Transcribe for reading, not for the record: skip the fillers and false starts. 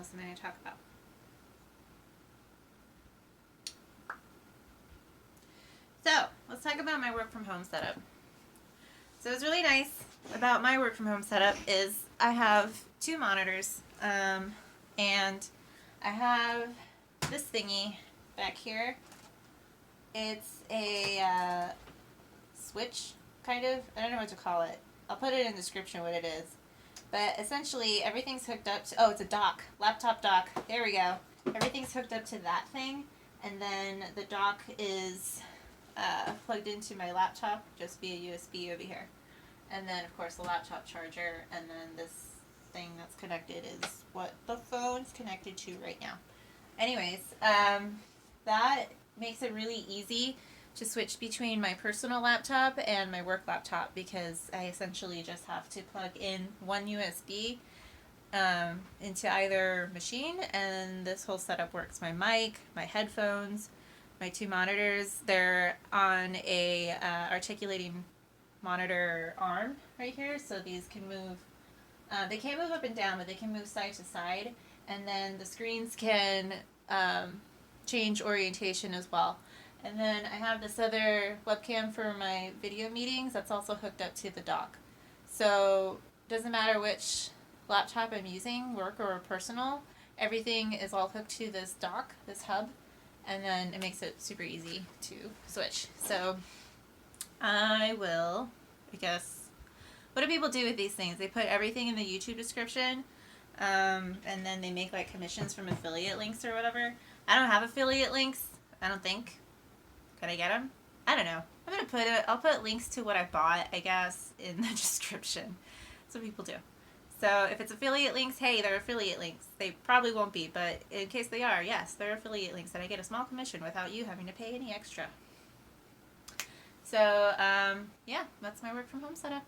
else am I going to talk about? So, let's talk about my work from home setup. So what's really nice about my work from home setup is I have 2 monitors, and I have this thingy back here. It's a switch, kind of. I don't know what to call it. I'll put it in the description what it is. But essentially, everything's hooked up to, oh, it's a dock, laptop dock. There we go. Everything's hooked up to that thing, and then the dock is plugged into my laptop just via USB over here. And then, of course, the laptop charger, and then this thing that's connected is what the phone's connected to right now. Anyways, that makes it really easy to switch between my personal laptop and my work laptop, because I essentially just have to plug in one USB into either machine, and this whole setup works. My mic, my headphones, my 2 monitors, they're on a articulating monitor arm right here, so these can move, they can't move up and down, but they can move side to side, and then the screens can change orientation as well. And then I have this other webcam for my video meetings that's also hooked up to the dock. So it doesn't matter which laptop I'm using, work or personal, everything is all hooked to this dock, this hub, and then it makes it super easy to switch. So I guess, what do people do with these things? They put everything in the YouTube description, and then they make like commissions from affiliate links or whatever. I don't have affiliate links, I don't think. Can I get them? I don't know. I'll put links to what I bought, I guess, in the description. That's what people do. So if it's affiliate links, hey, they're affiliate links. They probably won't be, but in case they are, yes, they're affiliate links, and I get a small commission without you having to pay any extra. So, yeah, that's my work from home setup.